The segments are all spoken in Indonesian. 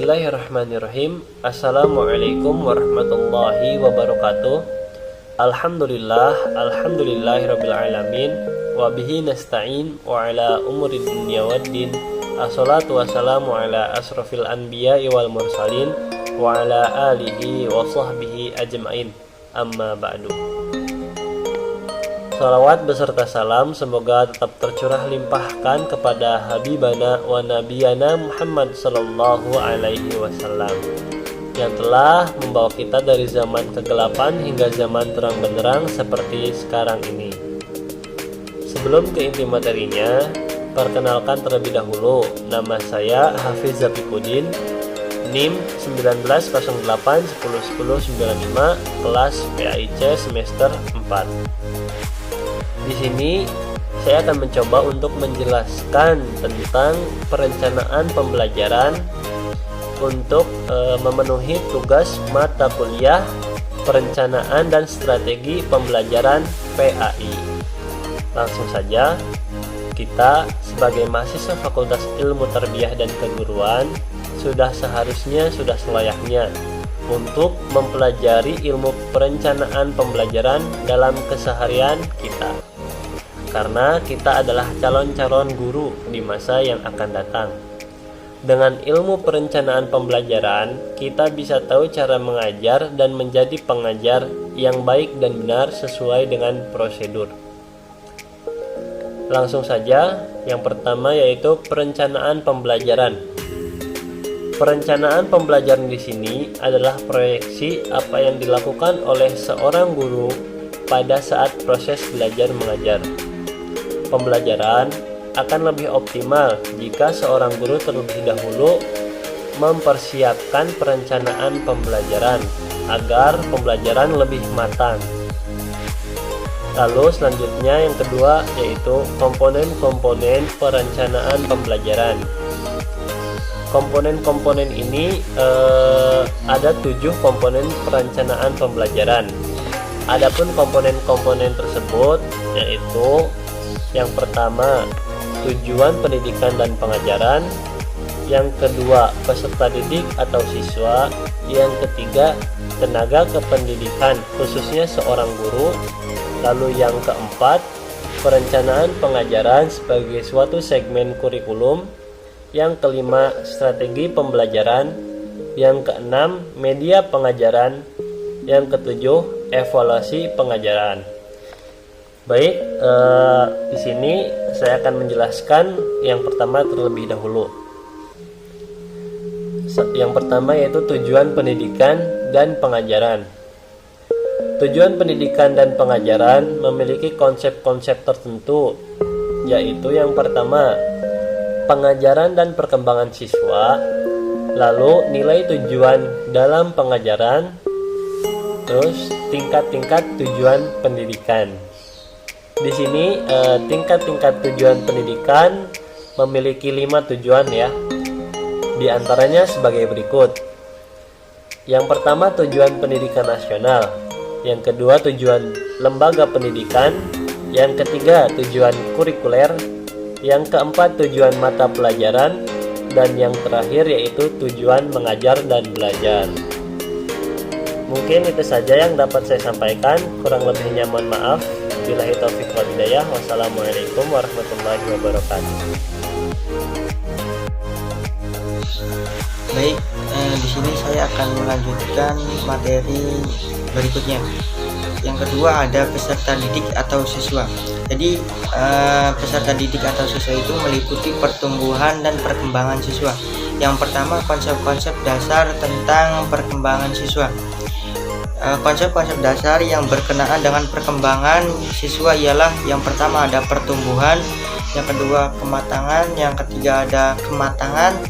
Bismillahirrahmanirrahim. Assalamualaikum warahmatullahi wabarakatuh. Alhamdulillahirabbil alamin. Wa bihi nasta'in wa ala umuri dunya waddin. Assalatu wassalamu ala asrofil anbiya'i wal mursalin wa ala alihi wa sahbihi ajma'in. Amma ba'du. Salawat beserta salam semoga tetap tercurah limpahkan kepada Habibana wa Nabiyana Muhammad sallallahu alaihi wasallam yang telah membawa kita dari zaman kegelapan hingga zaman terang benderang seperti sekarang ini. Sebelum ke inti materinya, perkenalkan terlebih dahulu, nama saya Hafiz Zafiquddin, NIM 1908101095, kelas PAIC semester 4. Di sini saya akan mencoba untuk menjelaskan tentang perencanaan pembelajaran untuk memenuhi tugas mata kuliah perencanaan dan strategi pembelajaran PAI. Langsung saja, kita sebagai mahasiswa Fakultas Ilmu Tarbiyah dan Keguruan sudah selayaknya untuk mempelajari ilmu perencanaan pembelajaran dalam keseharian kita. Karena kita adalah calon-calon guru di masa yang akan datang. Dengan ilmu perencanaan pembelajaran, kita bisa tahu cara mengajar dan menjadi pengajar yang baik dan benar sesuai dengan prosedur. Langsung saja, yang pertama yaitu perencanaan pembelajaran. Perencanaan pembelajaran di sini adalah proyeksi apa yang dilakukan oleh seorang guru pada saat proses belajar mengajar. Pembelajaran akan lebih optimal jika seorang guru terlebih dahulu mempersiapkan perencanaan pembelajaran agar pembelajaran lebih matang. Lalu selanjutnya yang kedua yaitu komponen-komponen perencanaan pembelajaran. Komponen-komponen ini ada 7 komponen perencanaan pembelajaran. Adapun komponen-komponen tersebut yaitu yang pertama, tujuan pendidikan dan pengajaran. Yang kedua, peserta didik atau siswa. Yang ketiga, tenaga kependidikan, khususnya seorang guru. Lalu yang keempat, perencanaan pengajaran sebagai suatu segmen kurikulum. Yang kelima, strategi pembelajaran. Yang keenam, media pengajaran. Yang ketujuh, evaluasi pengajaran. Baik, di sini saya akan menjelaskan yang pertama terlebih dahulu. Yang pertama yaitu tujuan pendidikan dan pengajaran. Tujuan pendidikan dan pengajaran memiliki konsep-konsep tertentu, yaitu yang pertama, pengajaran dan perkembangan siswa, lalu nilai tujuan dalam pengajaran, terus tingkat-tingkat tujuan pendidikan. Di sini tingkat-tingkat tujuan pendidikan memiliki 5 tujuan ya. Di antaranya sebagai berikut. Yang pertama tujuan pendidikan nasional, yang kedua tujuan lembaga pendidikan, yang ketiga tujuan kurikuler, yang keempat tujuan mata pelajaran, dan yang terakhir yaitu tujuan mengajar dan belajar. Mungkin itu saja yang dapat saya sampaikan, kurang lebihnya mohon maaf. Billahi taufiq wal hidayah. Wassalamualaikum warahmatullahi wabarakatuh. Baik, di sini saya akan melanjutkan materi berikutnya. Yang kedua ada peserta didik atau siswa. Jadi peserta didik atau siswa itu meliputi pertumbuhan dan perkembangan siswa. Yang pertama, konsep-konsep dasar tentang perkembangan siswa. Konsep-konsep dasar yang berkenaan dengan perkembangan siswa ialah yang pertama ada pertumbuhan, yang kedua kematangan, yang ketiga ada kematangan,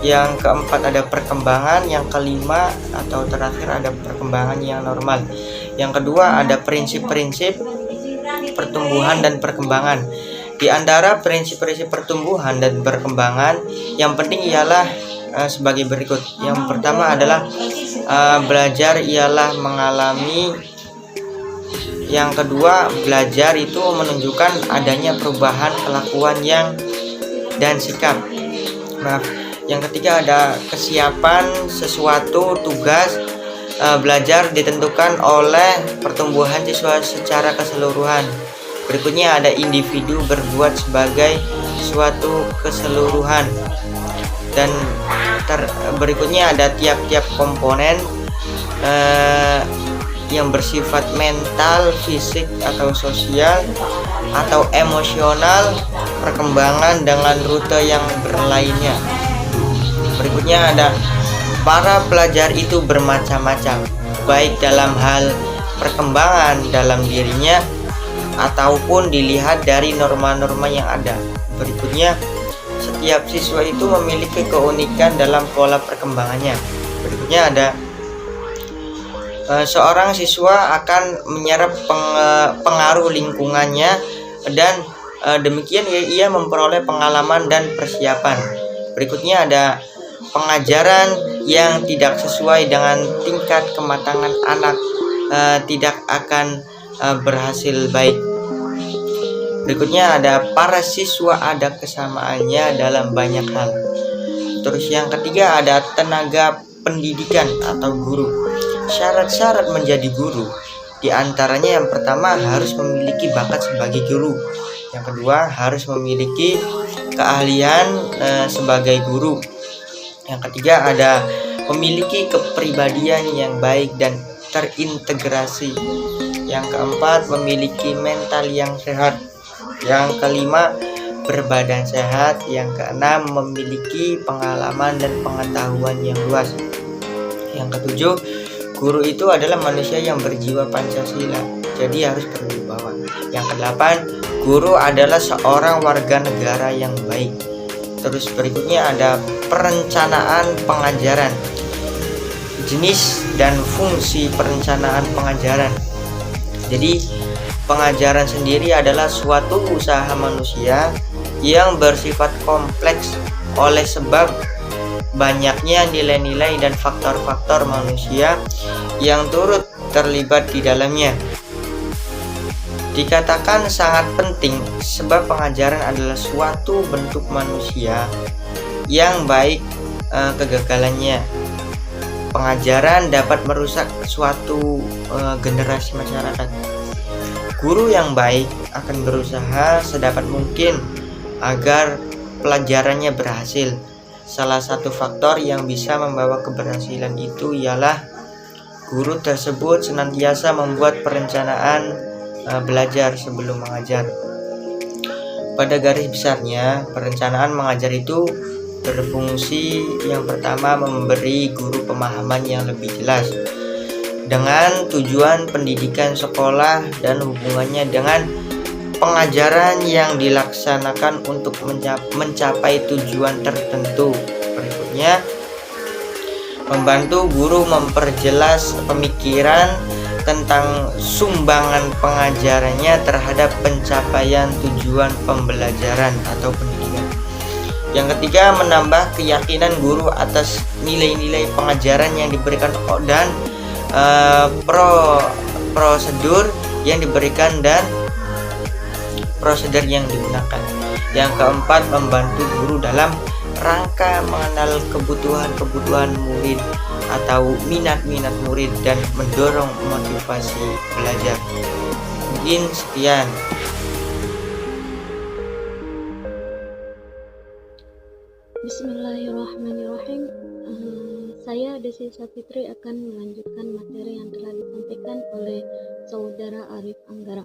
yang keempat ada perkembangan, yang kelima atau terakhir ada perkembangan yang normal. Yang kedua ada prinsip-prinsip pertumbuhan dan perkembangan. Di antara prinsip-prinsip pertumbuhan dan perkembangan yang penting ialah sebagai berikut. Yang pertama adalah belajar ialah mengalami. Yang kedua, belajar itu menunjukkan adanya perubahan kelakuan dan sikap. Yang ketiga ada kesiapan sesuatu tugas belajar ditentukan oleh pertumbuhan siswa secara keseluruhan. Berikutnya ada individu berbuat sebagai suatu keseluruhan. Dan berikutnya ada tiap-tiap komponen yang bersifat mental, fisik atau sosial atau emosional, perkembangan dengan rute yang berlainnya. Berikutnya ada para pelajar itu bermacam-macam, baik dalam hal perkembangan dalam dirinya ataupun dilihat dari norma-norma yang ada. Berikutnya, setiap siswa itu memiliki keunikan dalam pola perkembangannya. Berikutnya ada seorang siswa akan menyerap pengaruh lingkungannya dan demikian ia memperoleh pengalaman dan persiapan. Berikutnya ada pengajaran yang tidak sesuai dengan tingkat kematangan anak tidak akan berhasil baik. Berikutnya ada para siswa ada kesamaannya dalam banyak hal. Terus yang ketiga ada tenaga pendidikan atau guru. Syarat-syarat menjadi guru diantaranya yang pertama harus memiliki bakat sebagai guru. Yang kedua harus memiliki keahlian sebagai guru. Yang ketiga ada memiliki kepribadian yang baik dan terintegrasi. Yang keempat memiliki mental yang sehat. Yang kelima berbadan sehat. Yang keenam memiliki pengalaman dan pengetahuan yang luas. Yang ketujuh, guru itu adalah manusia yang berjiwa Pancasila, jadi harus berwibawa. Yang kedelapan, guru adalah seorang warga negara yang baik. Terus berikutnya ada perencanaan pengajaran. Jenis dan fungsi perencanaan pengajaran. Jadi pengajaran sendiri adalah suatu usaha manusia yang bersifat kompleks oleh sebab banyaknya nilai-nilai dan faktor-faktor manusia yang turut terlibat di dalamnya. Dikatakan sangat penting sebab pengajaran adalah suatu bentuk manusia yang baik kegagalannya. Pengajaran dapat merusak suatu generasi masyarakat. Guru yang baik akan berusaha sedapat mungkin agar pelajarannya berhasil. Salah satu faktor yang bisa membawa keberhasilan itu ialah guru tersebut senantiasa membuat perencanaan belajar sebelum mengajar. Pada garis besarnya, perencanaan mengajar itu berfungsi yang pertama memberi guru pemahaman yang lebih jelas dengan tujuan pendidikan sekolah dan hubungannya dengan pengajaran yang dilaksanakan untuk mencapai tujuan tertentu. Berikutnya, membantu guru memperjelas pemikiran tentang sumbangan pengajarannya terhadap pencapaian tujuan pembelajaran atau pendidikan. Yang ketiga, menambah keyakinan guru atas nilai-nilai pengajaran yang diberikan dan prosedur yang diberikan dan prosedur yang digunakan. Yang keempat, membantu guru dalam rangka mengenal kebutuhan-kebutuhan murid atau minat-minat murid dan mendorong motivasi belajar. Mungkin sekian. Bismillahirrahmanirrahim. Saya Desi Safitri akan melanjutkan materi yang telah disampaikan oleh Saudara Arif Anggara,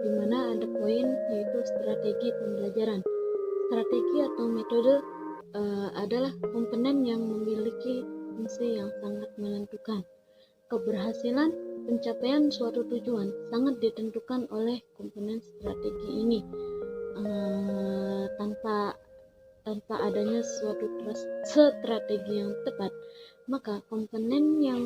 di mana ada poin yaitu strategi pembelajaran. Strategi atau metode adalah komponen yang memiliki fungsi yang sangat menentukan. Keberhasilan pencapaian suatu tujuan sangat ditentukan oleh komponen strategi ini. Tanpa adanya suatu strategi yang tepat, maka komponen yang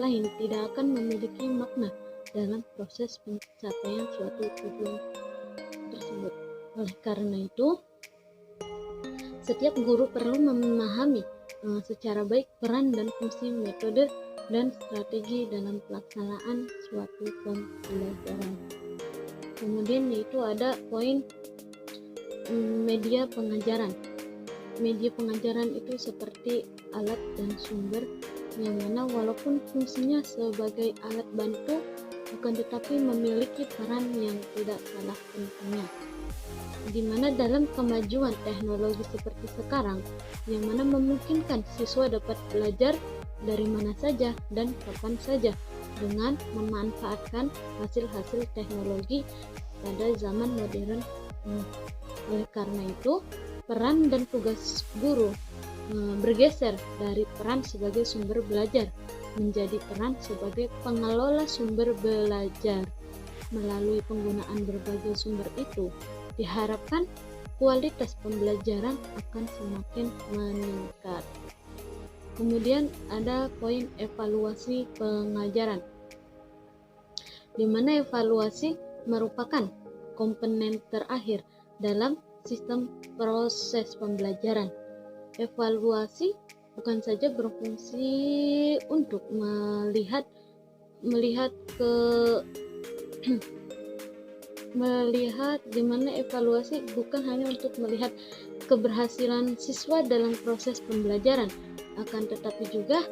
lain tidak akan memiliki makna dalam proses pencapaian suatu tujuan tersebut. Oleh karena itu, setiap guru perlu memahami secara baik peran dan fungsi metode dan strategi dalam pelaksanaan suatu pembelajaran. Kemudian yaitu ada poin media pengajaran. media pengajaran itu seperti alat dan sumber, yang mana walaupun fungsinya sebagai alat bantu, bukan tetapi memiliki peran yang tidak kalah pentingnya. Di mana dalam kemajuan teknologi seperti sekarang, yang mana memungkinkan siswa dapat belajar dari mana saja dan kapan saja dengan memanfaatkan hasil-hasil teknologi pada zaman modern. Oleh karena itu, peran dan tugas guru bergeser dari peran sebagai sumber belajar menjadi peran sebagai pengelola sumber belajar. Melalui penggunaan berbagai sumber itu, diharapkan kualitas pembelajaran akan semakin meningkat. Kemudian ada poin evaluasi pengajaran, di mana evaluasi merupakan komponen terakhir dalam sistem proses pembelajaran. Evaluasi bukan saja berfungsi untuk melihat di mana evaluasi bukan hanya untuk melihat keberhasilan siswa dalam proses pembelajaran, akan tetapi juga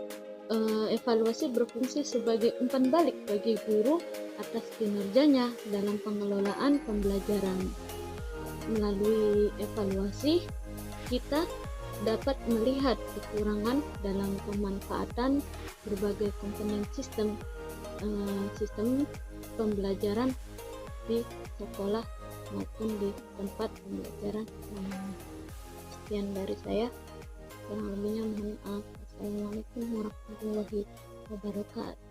evaluasi berfungsi sebagai umpan balik bagi guru atas kinerjanya dalam pengelolaan pembelajaran. Melalui evaluasi, kita dapat melihat kekurangan dalam pemanfaatan berbagai komponen sistem pembelajaran di sekolah maupun di tempat pembelajaran lainnya. Sekian dari saya, kurang lebihnya mohon maaf. Assalamualaikum warahmatullahi wabarakatuh.